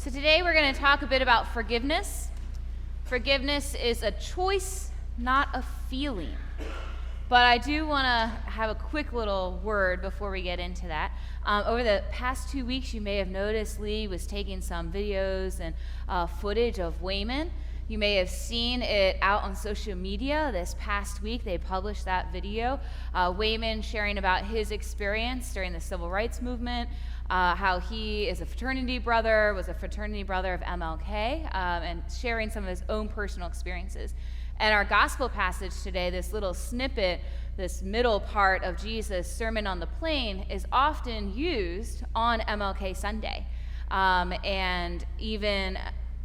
So today we're going to talk a bit about forgiveness. Forgiveness is a choice, not a feeling. But I do want to have a quick little word before we get into that. Over the past 2 weeks, you may have noticed Lee was taking some videos and footage of Wayman. You may have seen it out on social media. This past week, they published that video. Wayman sharing about his experience during the Civil Rights Movement, how he is a fraternity brother, was a fraternity brother of MLK, and sharing some of his own personal experiences. And our gospel passage today, this little snippet, this middle part of Jesus' Sermon on the Plain, is often used on MLK Sunday. And even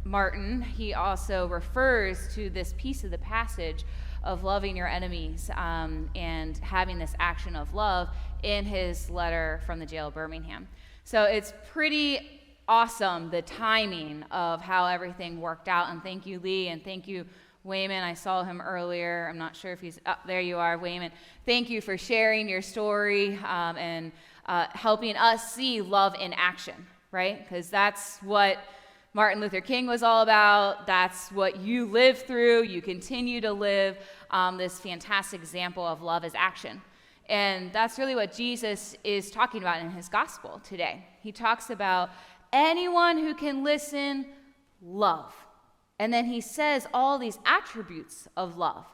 Martin, he also refers to this piece of the passage of loving your enemies and having this action of love in his letter from the jail of Birmingham. So it's pretty awesome, the timing of how everything worked out. And thank you, Lee, and thank you, Wayman. I saw him earlier. I'm not sure if he's up. There you are, Wayman. Thank you for sharing your story and helping us see love in action, right? Because that's what Martin Luther King was all about. That's what you lived through. You continue to live this fantastic example of love as action. And that's really what Jesus is talking about in his gospel today. He talks about anyone who can listen, love. And then he says all these attributes of love.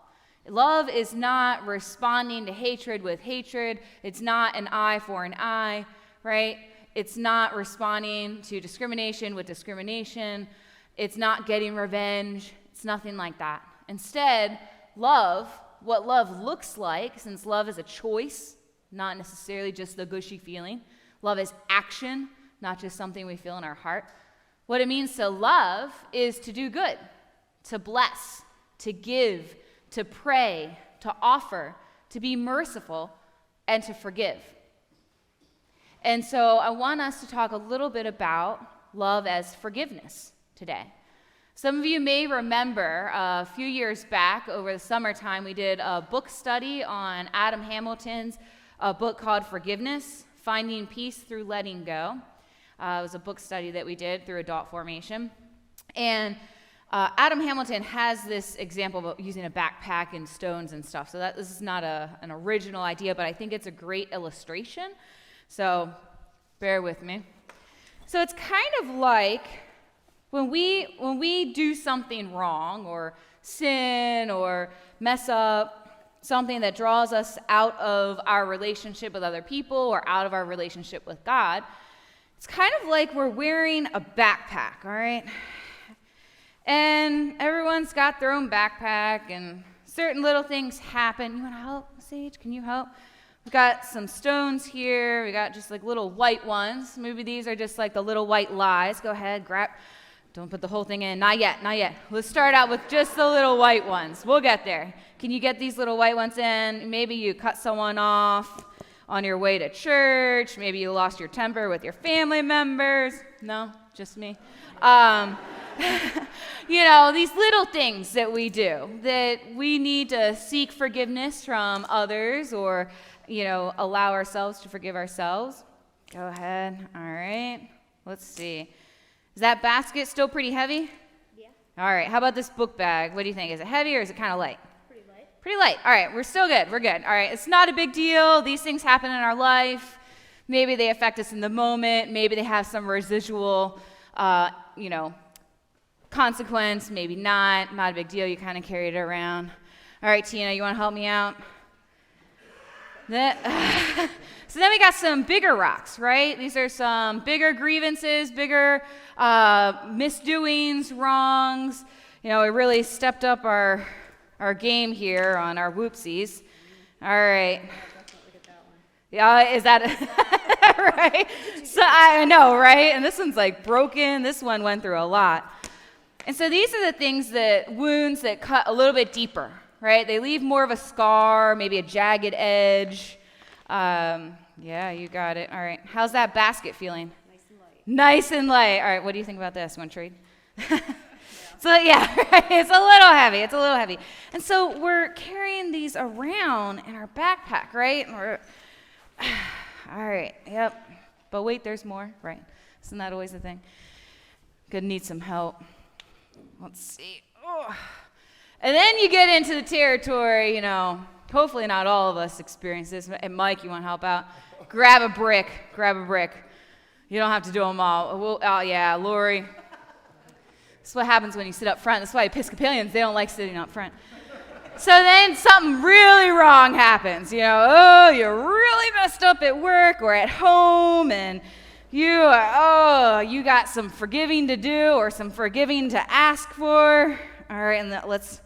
Love is not responding to hatred with hatred. It's not an eye for an eye, right? It's not responding to discrimination with discrimination. It's not getting revenge. It's nothing like that. Instead, love, what love looks like, since love is a choice, not necessarily just the gushy feeling. Love is action, not just something we feel in our heart. What it means to love is to do good, to bless, to give, to pray, to offer, to be merciful, and to forgive. And so I want us to talk a little bit about love as forgiveness today. Some of you may remember a few years back over the summertime, we did a book study on Adam Hamilton's book called Forgiveness, Finding Peace Through Letting Go. It was a book study that we did through adult formation. And Adam Hamilton has this example of using a backpack and stones and stuff. So this is not an original idea, but I think it's a great illustration. So bear with me. So it's kind of like when we do something wrong or sin or mess up, something that draws us out of our relationship with other people or out of our relationship with God, it's kind of like we're wearing a backpack, all right? And everyone's got their own backpack, and certain little things happen. You want to help, Sage? Can you help? We've got some stones here. We got just like little white ones. Maybe these are just like the little white lies. Go ahead, grab. Don't put the whole thing in. Not yet, not yet. Let's start out with just the little white ones. We'll get there. Can you get these little white ones in? Maybe you cut someone off on your way to church. Maybe you lost your temper with your family members. No, just me. These little things that we do, that we need to seek forgiveness from others or, allow ourselves to forgive ourselves. Go ahead. All right. Let's see. Is that basket still pretty heavy? Yeah. All right. How about this book bag? What do you think? Is it heavy or is it kind of light? Pretty light. Pretty light. All right. We're still good. We're good. All right. It's not a big deal. These things happen in our life. Maybe they affect us in the moment. Maybe they have some residual, consequence. Maybe not. Not a big deal. You kind of carry it around. All right, Tina, you want to help me out? So then we got some bigger rocks, right? These are some bigger grievances, bigger misdoings, wrongs. We really stepped up our game here on our whoopsies. All right. Yeah, is that right? So I know, right? And this one's like broken. This one went through a lot. And so these are the wounds that cut a little bit deeper, right? They leave more of a scar, maybe a jagged edge. Yeah, you got it. All right. How's that basket feeling? Nice and light. Nice and light. All right. What do you think about this? Want to trade? So, yeah, right? It's a little heavy. And so we're carrying these around in our backpack, right? And we're, all right. Yep. But wait, there's more, right? Isn't that always the thing? Gonna need some help. Let's see. Oh. And then you get into the territory, hopefully not all of us experience this. And Mike, you want to help out? Grab a brick. You don't have to do them all. Yeah, Lori. That's what happens when you sit up front. That's why Episcopalians, they don't like sitting up front. So then something really wrong happens. You really messed up at work or at home, and you got some forgiving to do or some forgiving to ask for. All right, and let's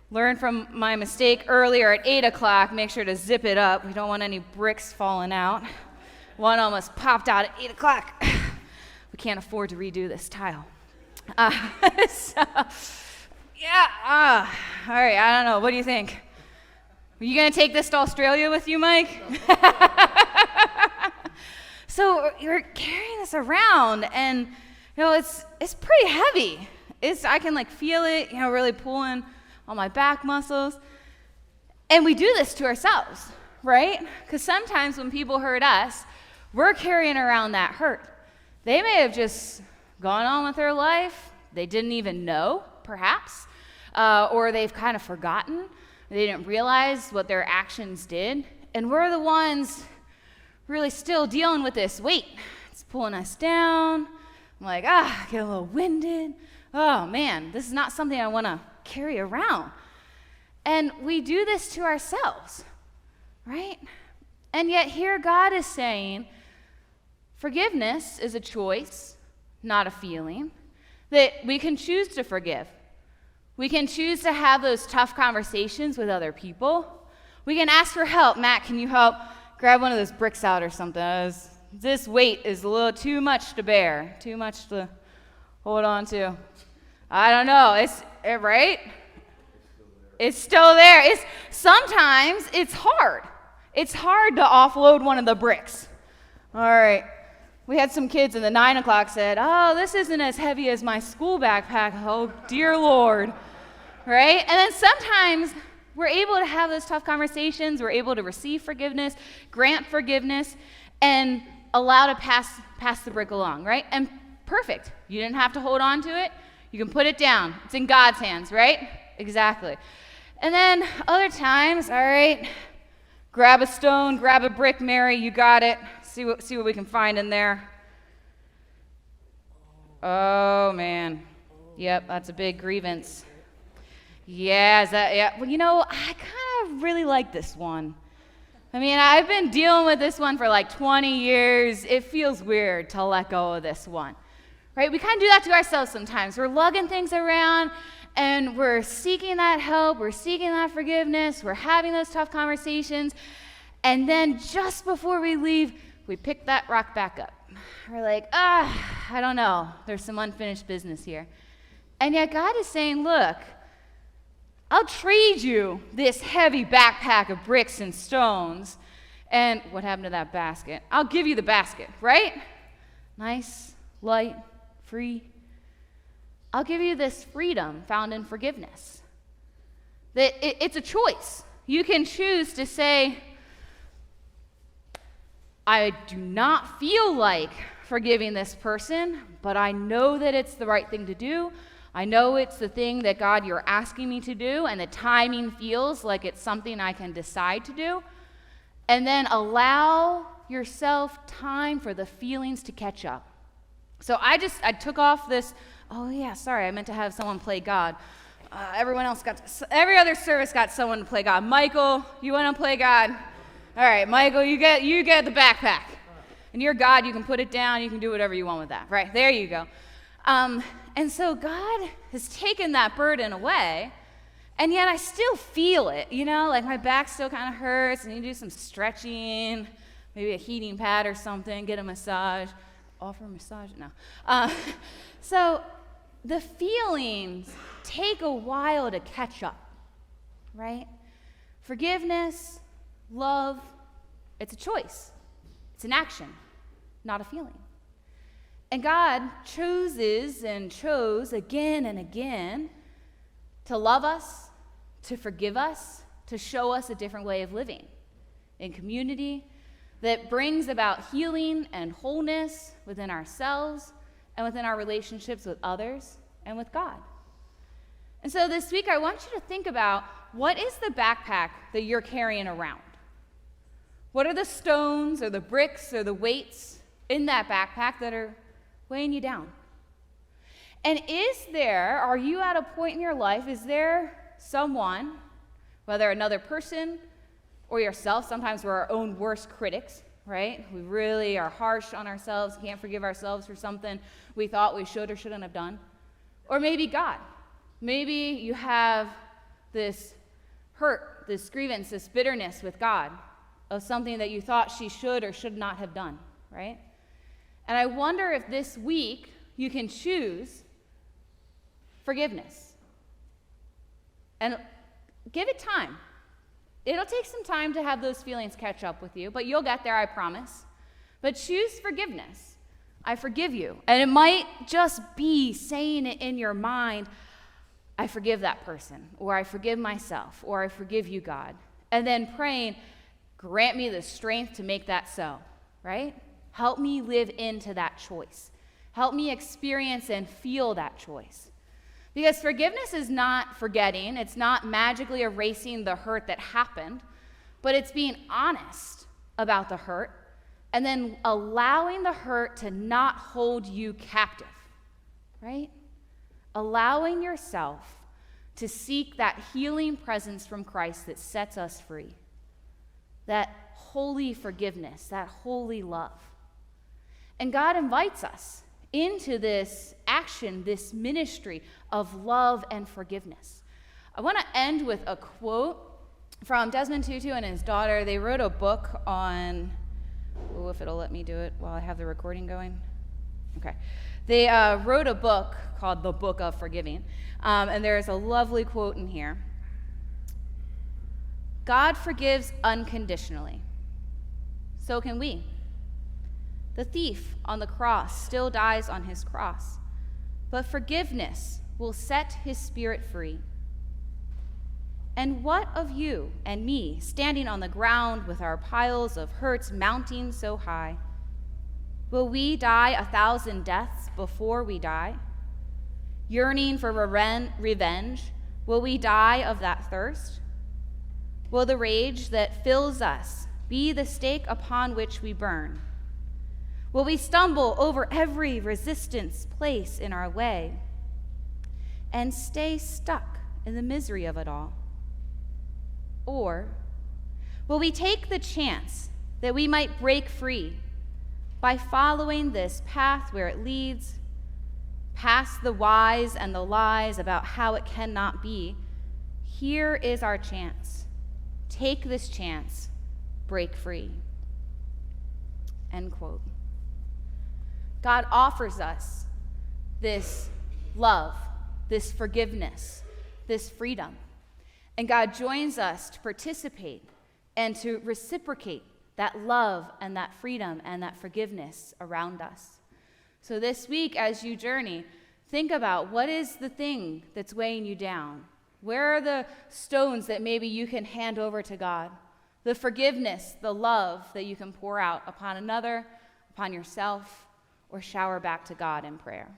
learn from my mistake earlier at 8 o'clock. Make sure to zip it up. We don't want any bricks falling out. One almost popped out at 8 o'clock. We can't afford to redo this tile. All right, I don't know. What do you think? Are you going to take this to Australia with you, Mike? So you're carrying this around, and it's pretty heavy. I can feel it, really pulling on my back muscles. And we do this to ourselves, right? Because sometimes when people hurt us, we're carrying around that hurt. They may have just gone on with their life. They didn't even know, perhaps. Or they've kind of forgotten. They didn't realize what their actions did. And we're the ones really still dealing with this weight. It's pulling us down. I'm like, get a little winded. Oh, man, this is not something I want to carry around. And we do this to ourselves, right? And yet here God is saying, forgiveness is a choice, not a feeling, that we can choose to forgive. We can choose to have those tough conversations with other people. We can ask for help. Matt, can you help grab one of those bricks out or something? This weight is a little too much to bear, too much to hold on to. I don't know. Right? It's still there. Sometimes it's hard. It's hard to offload one of the bricks. All right. We had some kids in the 9 o'clock said, this isn't as heavy as my school backpack. Oh, dear Lord. Right? And then sometimes we're able to have those tough conversations. We're able to receive forgiveness, grant forgiveness, and allow to pass the brick along, right? And perfect. You didn't have to hold on to it. You can put it down. It's in God's hands, right? Exactly. And then other times, all right, grab a stone, grab a brick, Mary, you got it. See what we can find in there. Oh, man. Yep, that's a big grievance. Yeah. Well, I kind of really like this one. I mean, I've been dealing with this one for 20 years. It feels weird to let go of this one, right? We kind of do that to ourselves sometimes. We're lugging things around, and we're seeking that help. We're seeking that forgiveness. We're having those tough conversations. And then just before we leave, we pick that rock back up. We're like, I don't know. There's some unfinished business here. And yet God is saying, look, I'll trade you this heavy backpack of bricks and stones. And what happened to that basket? I'll give you the basket, right? Nice, light, free. I'll give you this freedom found in forgiveness. That it's a choice. You can choose to say, I do not feel like forgiving this person, but I know that it's the right thing to do. I know it's the thing that, God, you're asking me to do, and the timing feels like it's something I can decide to do. And then allow yourself time for the feelings to catch up. So I took off this, I meant to have someone play God. Every other service got someone to play God. Michael, you want to play God? All right, Michael, you get the backpack. And you're God, you can put it down, you can do whatever you want with that. Right, there you go. And so God has taken that burden away, and yet I still feel it, my back still kind of hurts, and you do some stretching, maybe a heating pad or something, get a massage. Offer a massage? No. So the feelings take a while to catch up, right? Forgiveness, love, it's a choice. It's an action, not a feeling. And God chooses and chose again and again to love us, to forgive us, to show us a different way of living in community that brings about healing and wholeness within ourselves and within our relationships with others and with God. And so this week, I want you to think about, what is the backpack that you're carrying around? What are the stones or the bricks or the weights in that backpack that are weighing you down? And are you at a point in your life, is there someone, whether another person or yourself, sometimes we're our own worst critics, right? We really are harsh on ourselves, can't forgive ourselves for something we thought we should or shouldn't have done. Or maybe God. Maybe you have this hurt, this grievance, this bitterness with God of something that you thought she should or should not have done, right? And I wonder if this week you can choose forgiveness. And give it time. It'll take some time to have those feelings catch up with you, but you'll get there, I promise. But choose forgiveness. I forgive you. And it might just be saying it in your mind, I forgive that person, or I forgive myself, or I forgive you, God. And then praying, grant me the strength to make that so, right? Help me live into that choice. Help me experience and feel that choice. Because forgiveness is not forgetting, it's not magically erasing the hurt that happened, but it's being honest about the hurt and then allowing the hurt to not hold you captive, right? Allowing yourself to seek that healing presence from Christ that sets us free, that holy forgiveness, that holy love. And God invites us into this action, this ministry of love and forgiveness. I want to end with a quote from Desmond Tutu and his daughter. They wrote a book on, if it'll let me do it while I have the recording going. Okay. They wrote a book called The Book of Forgiving, and there's a lovely quote in here. God forgives unconditionally. So can we. The thief on the cross still dies on his cross, but forgiveness will set his spirit free. And what of you and me, standing on the ground with our piles of hurts mounting so high? Will we die 1,000 deaths before we die? Yearning for revenge, will we die of that thirst? Will the rage that fills us be the stake upon which we burn? Will we stumble over every resistance place in our way and stay stuck in the misery of it all? Or will we take the chance that we might break free by following this path where it leads, past the whys and the lies about how it cannot be? Here is our chance. Take this chance, break free. End quote. God offers us this love, this forgiveness, this freedom. And God joins us to participate and to reciprocate that love and that freedom and that forgiveness around us. So this week, as you journey, think about, what is the thing that's weighing you down? Where are the stones that maybe you can hand over to God? The forgiveness, the love that you can pour out upon another, upon yourself, or shower back to God in prayer.